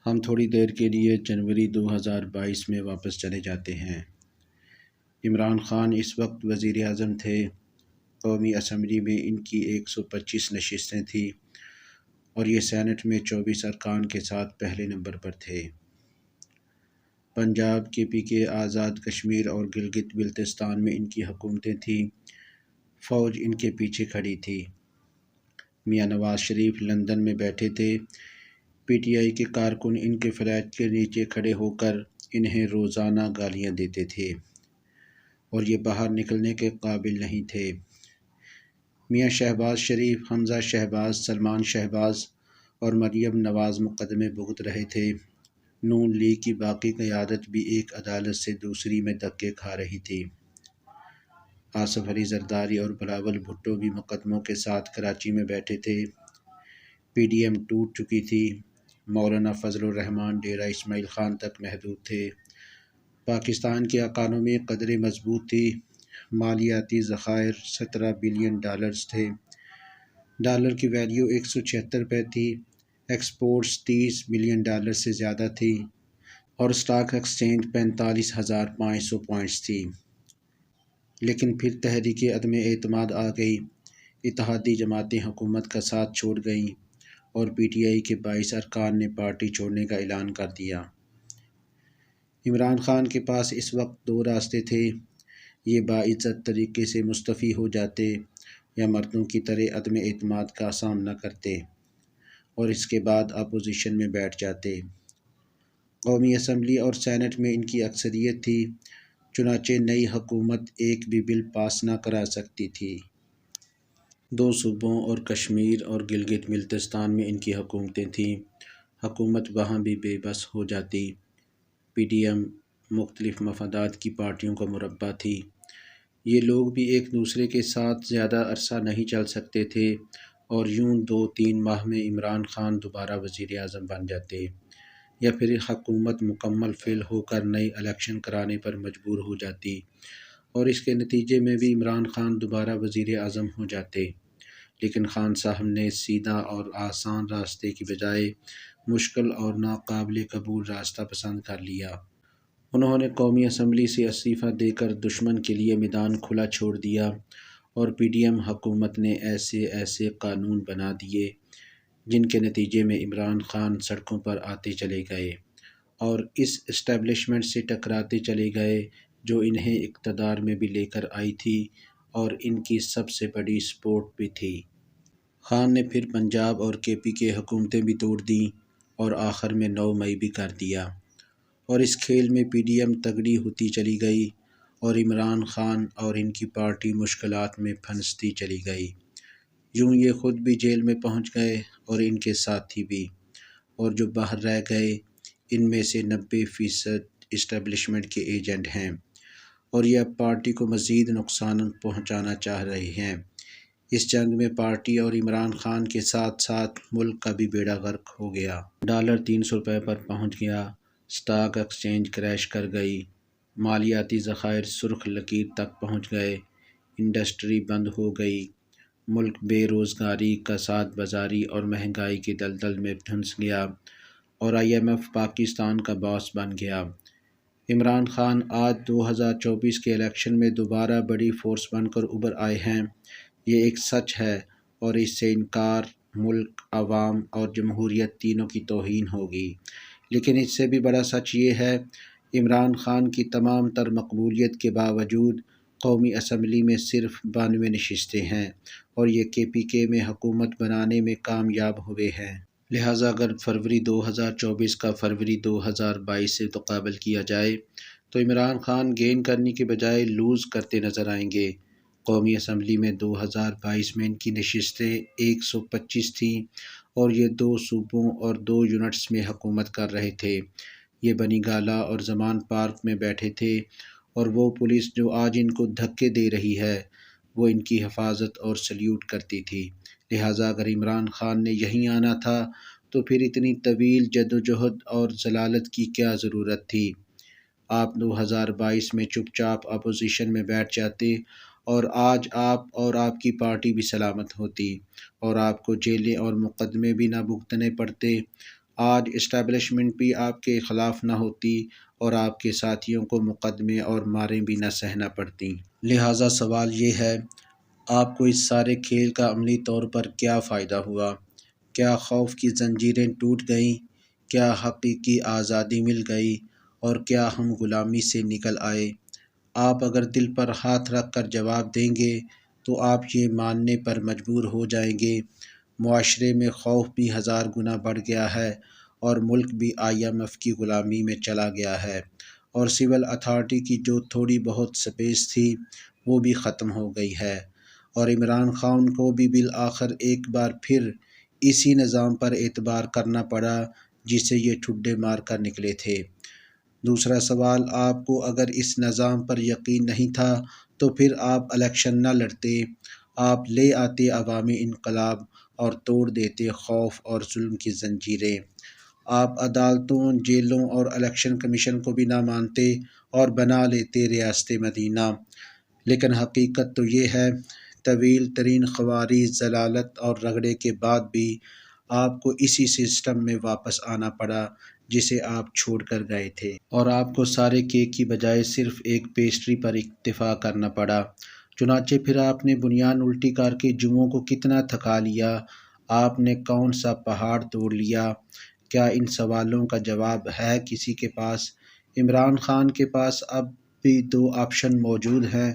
ہم تھوڑی دیر کے لیے جنوری 2022 میں واپس چلے جاتے ہیں۔ عمران خان اس وقت وزیر اعظم تھے۔ قومی اسمبلی میں ان کی 125 نشستیں تھیں اور یہ سینٹ میں 24 ارکان کے ساتھ پہلے نمبر پر تھے۔ پنجاب، KPK، آزاد کشمیر اور گلگت بلتستان میں ان کی حکومتیں تھیں۔ فوج ان کے پیچھے کھڑی تھی۔ میاں نواز شریف لندن میں بیٹھے تھے۔ PTI کے کارکن ان کے فلیٹ کے نیچے کھڑے ہو کر انہیں روزانہ گالیاں دیتے تھے اور یہ باہر نکلنے کے قابل نہیں تھے۔ میاں شہباز شریف، حمزہ شہباز، سلمان شہباز اور مریم نواز مقدمے بھگت رہے تھے۔ نون لیگ کی باقی قیادت بھی ایک عدالت سے دوسری میں دھکے کھا رہی تھی۔ آصف علی زرداری اور بلاول بھٹو بھی مقدموں کے ساتھ کراچی میں بیٹھے تھے۔ PDM ٹوٹ چکی تھی۔ مولانا فضل الرحمان ڈیرہ اسماعیل خان تک محدود تھے۔ پاکستان کی اکانومی قدرے مضبوط تھی۔ مالیاتی ذخائر $17 بلین تھے۔ ڈالر کی ویلیو 176 روپے تھی۔ ایکسپورٹس $30 بلین سے زیادہ تھی اور اسٹاک ایکسچینج 45,500 پوائنٹس تھی۔ لیکن پھر تحریک عدم اعتماد آ گئی۔ اتحادی جماعتیں حکومت کا ساتھ چھوڑ گئیں اور PTI کے 22 ارکان نے پارٹی چھوڑنے کا اعلان کر دیا۔ عمران خان کے پاس اس وقت دو راستے تھے۔ یہ باعزت طریقے سے مستعفی ہو جاتے یا مردوں کی طرح عدم اعتماد کا سامنا کرتے اور اس کے بعد اپوزیشن میں بیٹھ جاتے۔ قومی اسمبلی اور سینٹ میں ان کی اکثریت تھی، چنانچہ نئی حکومت ایک بھی بل پاس نہ کرا سکتی تھی۔ دو صوبوں اور کشمیر اور گلگت بلتستان میں ان کی حکومتیں تھیں۔ حکومت وہاں بھی بے بس ہو جاتی۔ PDM مختلف مفادات کی پارٹیوں کا مربع تھی۔ یہ لوگ بھی ایک دوسرے کے ساتھ زیادہ عرصہ نہیں چل سکتے تھے اور یوں 2-3 ماہ میں عمران خان دوبارہ وزیر اعظم بن جاتے یا پھر حکومت مکمل فیل ہو کر نئی الیکشن کرانے پر مجبور ہو جاتی اور اس کے نتیجے میں بھی عمران خان دوبارہ وزیر اعظم ہو جاتے۔ لیکن خان صاحب نے سیدھا اور آسان راستے کی بجائے مشکل اور ناقابل قبول راستہ پسند کر لیا۔ انہوں نے قومی اسمبلی سے استعفیٰ دے کر دشمن کے لیے میدان کھلا چھوڑ دیا اور PDM حکومت نے ایسے قانون بنا دیے جن کے نتیجے میں عمران خان سڑکوں پر آتے چلے گئے اور اس اسٹیبلشمنٹ سے ٹکراتے چلے گئے جو انہیں اقتدار میں بھی لے کر آئی تھی اور ان کی سب سے بڑی سپورٹ بھی تھی۔ خان نے پھر پنجاب اور KPK حکومتیں بھی توڑ دیں اور آخر میں 9 مئی بھی کر دیا اور اس کھیل میں PDM تگڑی ہوتی چلی گئی اور عمران خان اور ان کی پارٹی مشکلات میں پھنستی چلی گئی۔ یوں یہ خود بھی جیل میں پہنچ گئے اور ان کے ساتھی بھی، اور جو باہر رہ گئے ان میں سے 90% اسٹیبلشمنٹ کے ایجنٹ ہیں اور یہ اب پارٹی کو مزید نقصان پہنچانا چاہ رہے ہیں۔ اس جنگ میں پارٹی اور عمران خان کے ساتھ ساتھ ملک کا بھی بیڑا غرق ہو گیا۔ ڈالر 300 روپے پر پہنچ گیا۔ اسٹاک ایکسچینج کریش کر گئی۔ مالیاتی ذخائر سرخ لکیر تک پہنچ گئے۔ انڈسٹری بند ہو گئی۔ ملک بے روزگاری، کساد بازاری اور مہنگائی کے دلدل میں پھنس گیا اور IMF پاکستان کا باس بن گیا۔ عمران خان آج 2024 کے الیکشن میں دوبارہ بڑی فورس بن کر ابھر آئے ہیں، یہ ایک سچ ہے اور اس سے انکار ملک، عوام اور جمہوریت تینوں کی توہین ہوگی۔ لیکن اس سے بھی بڑا سچ یہ ہے، عمران خان کی تمام تر مقبولیت کے باوجود قومی اسمبلی میں صرف 92 نشستیں ہیں اور یہ KPK میں حکومت بنانے میں کامیاب ہوئے ہیں۔ لہٰذا اگر فروری 2024 کا فروری 2022 سے مقابل کیا جائے تو عمران خان گین کرنے کے بجائے لوز کرتے نظر آئیں گے۔ قومی اسمبلی میں 2022 میں ان کی نشستیں 125 تھیں اور یہ 2 صوبوں اور 2 یونٹس میں حکومت کر رہے تھے۔ یہ بنی گالہ اور زمان پارک میں بیٹھے تھے اور وہ پولیس جو آج ان کو دھکے دے رہی ہے وہ ان کی حفاظت اور سلیوٹ کرتی تھی۔ لہٰذا اگر عمران خان نے یہیں آنا تھا تو پھر اتنی طویل جدوجہد اور ضلالت کی کیا ضرورت تھی؟ آپ 2022 میں چپ چاپ اپوزیشن میں بیٹھ جاتے اور آج آپ اور آپ کی پارٹی بھی سلامت ہوتی اور آپ کو جیلیں اور مقدمے بھی نہ بھگتنے پڑتے آج اسٹیبلشمنٹ بھی آپ کے خلاف نہ ہوتی اور آپ کے ساتھیوں کو مقدمے اور ماریں بھی نہ سہنا پڑتی۔ لہٰذا سوال یہ ہے، آپ کو اس سارے کھیل کا عملی طور پر کیا فائدہ ہوا؟ کیا خوف کی زنجیریں ٹوٹ گئیں؟ کیا حقیقی آزادی مل گئی؟ اور کیا ہم غلامی سے نکل آئے؟ آپ اگر دل پر ہاتھ رکھ کر جواب دیں گے تو آپ یہ ماننے پر مجبور ہو جائیں گے معاشرے میں خوف بھی 1000 گنا بڑھ گیا ہے اور ملک بھی IMF کی غلامی میں چلا گیا ہے، اور سول اتھارٹی کی جو تھوڑی بہت سپیس تھی وہ بھی ختم ہو گئی ہے، اور عمران خان کو بھی بالآخر ایک بار پھر اسی نظام پر اعتبار کرنا پڑا جسے یہ ٹھڈے مار کر نکلے تھے۔ دوسرا سوال، آپ کو اگر اس نظام پر یقین نہیں تھا تو پھر آپ الیکشن نہ لڑتے، آپ لے آتے عوامی انقلاب اور توڑ دیتے خوف اور ظلم کی زنجیریں۔ آپ عدالتوں، جیلوں اور الیکشن کمیشن کو بھی نہ مانتے اور بنا لیتے ریاست مدینہ۔ لیکن حقیقت تو یہ ہے، طویل ترین خواری، ضلالت اور رگڑے کے بعد بھی آپ کو اسی سسٹم میں واپس آنا پڑا جسے آپ چھوڑ کر گئے تھے، اور آپ کو سارے کیک کی بجائے صرف ایک پیسٹری پر اکتفا کرنا پڑا۔ چنانچہ پھر آپ نے بنیاد الٹی کر کے جوؤں کو کتنا تھکا لیا، آپ نے کون سا پہاڑ توڑ لیا؟ کیا ان سوالوں کا جواب ہے کسی کے پاس؟ عمران خان کے پاس اب بھی 2 آپشن موجود ہیں،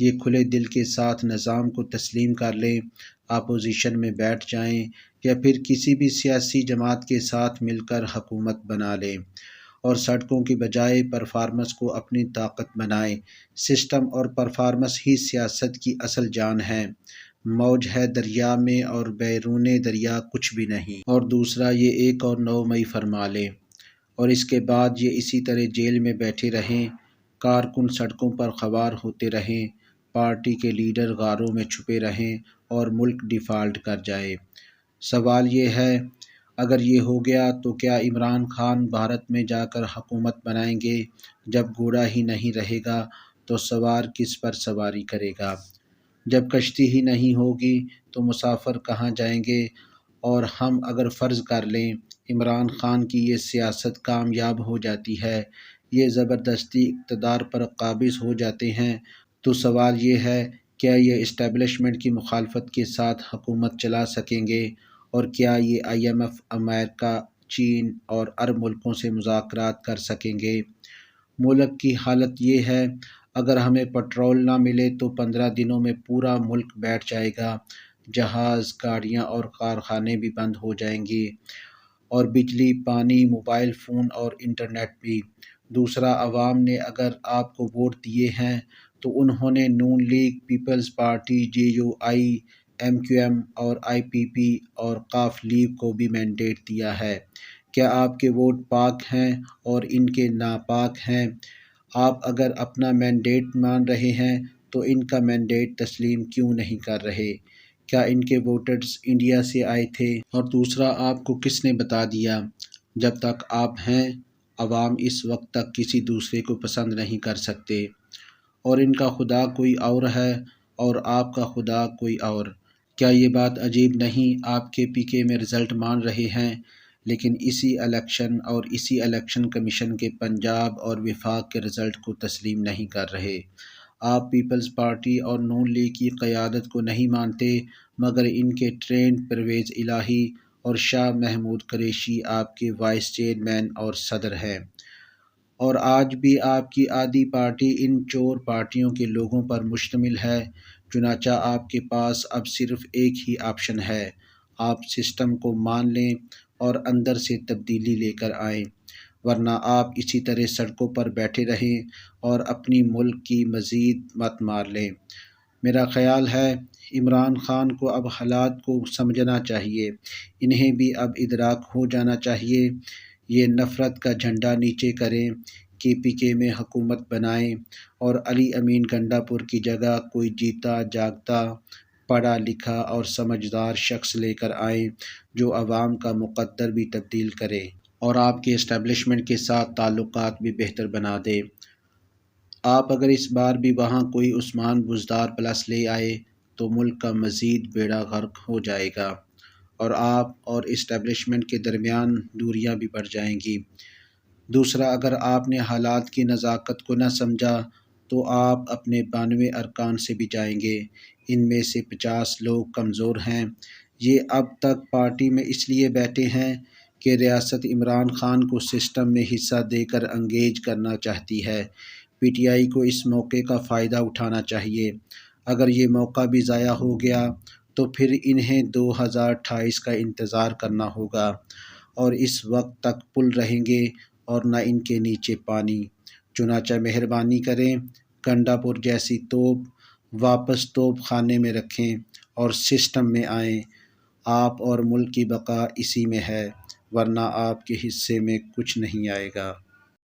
یہ کھلے دل کے ساتھ نظام کو تسلیم کر لیں، اپوزیشن میں بیٹھ جائیں، یا پھر کسی بھی سیاسی جماعت کے ساتھ مل کر حکومت بنا لیں اور سڑکوں کی بجائے پرفارمنس کو اپنی طاقت بنائیں۔ سسٹم اور پرفارمنس ہی سیاست کی اصل جان ہے، موج ہے دریا میں اور بیرون دریا کچھ بھی نہیں۔ اور دوسرا، یہ 1 اور 9 مئی فرما لیں اور اس کے بعد یہ اسی طرح جیل میں بیٹھے رہیں، کارکن سڑکوں پر خوار ہوتے رہیں، پارٹی کے لیڈر غاروں میں چھپے رہیں اور ملک ڈیفالٹ کر جائے۔ سوال یہ ہے، اگر یہ ہو گیا تو کیا عمران خان بھارت میں جا کر حکومت بنائیں گے؟ جب گھوڑا ہی نہیں رہے گا تو سوار کس پر سواری کرے گا؟ جب کشتی ہی نہیں ہوگی تو مسافر کہاں جائیں گے؟ اور ہم اگر فرض کر لیں عمران خان کی یہ سیاست کامیاب ہو جاتی ہے، یہ زبردستی اقتدار پر قابض ہو جاتے ہیں، تو سوال یہ ہے، کیا یہ اسٹیبلشمنٹ کی مخالفت کے ساتھ حکومت چلا سکیں گے؟ اور کیا یہ IMF، امریکہ، چین اور عرب ملکوں سے مذاکرات کر سکیں گے؟ ملک کی حالت یہ ہے، اگر ہمیں پٹرول نہ ملے تو 15 دنوں میں پورا ملک بیٹھ جائے گا، جہاز، گاڑیاں اور کارخانے بھی بند ہو جائیں گے، اور بجلی، پانی، موبائل فون اور انٹرنیٹ بھی۔ دوسرا، عوام نے اگر آپ کو ووٹ دیے ہیں تو انہوں نے نون لیگ، پیپلز پارٹی، JUI، MQM اور IPP اور ق لیگ کو بھی مینڈیٹ دیا ہے۔ کیا آپ کے ووٹ پاک ہیں اور ان کے ناپاک ہیں؟ آپ اگر اپنا مینڈیٹ مان رہے ہیں تو ان کا مینڈیٹ تسلیم کیوں نہیں کر رہے؟ کیا ان کے ووٹرز انڈیا سے آئے تھے؟ اور دوسرا، آپ کو کس نے بتا دیا؟ جب تک آپ ہیں، عوام اس وقت تک کسی دوسرے کو پسند نہیں کر سکتے، اور ان کا خدا کوئی اور ہے اور آپ کا خدا کوئی اور۔ کیا یہ بات عجیب نہیں؟ آپ KPK میں رزلٹ مان رہے ہیں لیکن اسی الیکشن اور اسی الیکشن کمیشن کے پنجاب اور وفاق کے رزلٹ کو تسلیم نہیں کر رہے۔ آپ پیپلز پارٹی اور نون لیگ کی قیادت کو نہیں مانتے، مگر ان کے ٹرینڈ پرویز الہی اور شاہ محمود قریشی آپ کے وائس چیئرمین اور صدر ہیں، اور آج بھی آپ کی آدھی پارٹی ان چور پارٹیوں کے لوگوں پر مشتمل ہے۔ چنانچہ آپ کے پاس اب صرف ایک ہی آپشن ہے، آپ سسٹم کو مان لیں اور اندر سے تبدیلی لے کر آئیں، ورنہ آپ اسی طرح سڑکوں پر بیٹھے رہیں اور اپنی ملک کی مزید مت مار لیں۔ میرا خیال ہے عمران خان کو اب حالات کو سمجھنا چاہیے، انہیں بھی اب ادراک ہو جانا چاہیے، یہ نفرت کا جھنڈا نیچے کریں، KPK میں حکومت بنائیں اور علی امین گنڈا پور کی جگہ کوئی جیتا جاگتا، پڑھا لکھا اور سمجھدار شخص لے کر آئیں جو عوام کا مقدر بھی تبدیل کرے اور آپ کے اسٹیبلشمنٹ کے ساتھ تعلقات بھی بہتر بنا دے۔ آپ اگر اس بار بھی وہاں کوئی عثمان بزدار پلس لے آئے تو ملک کا مزید بیڑا غرق ہو جائے گا، اور آپ اور اسٹیبلشمنٹ کے درمیان دوریاں بھی بڑھ جائیں گی۔ دوسرا، اگر آپ نے حالات کی نزاکت کو نہ سمجھا تو آپ اپنے 92 ارکان سے بھی جائیں گے۔ ان میں سے 50 لوگ کمزور ہیں۔ یہ اب تک پارٹی میں اس لیے بیٹھے ہیں کہ ریاست عمران خان کو سسٹم میں حصہ دے کر انگیج کرنا چاہتی ہے۔ پی ٹی آئی کو اس موقع کا فائدہ اٹھانا چاہیے۔ اگر یہ موقع بھی ضائع ہو گیا تو پھر انہیں 2028 کا انتظار کرنا ہوگا، اور اس وقت تک پل رہیں گے اور نہ ان کے نیچے پانی۔ چنانچہ مہربانی کریں، گنڈا پور جیسی توپ واپس توپ خانے میں رکھیں اور سسٹم میں آئیں۔ آپ اور ملک کی بقا اسی میں ہے، ورنہ آپ کے حصے میں کچھ نہیں آئے گا۔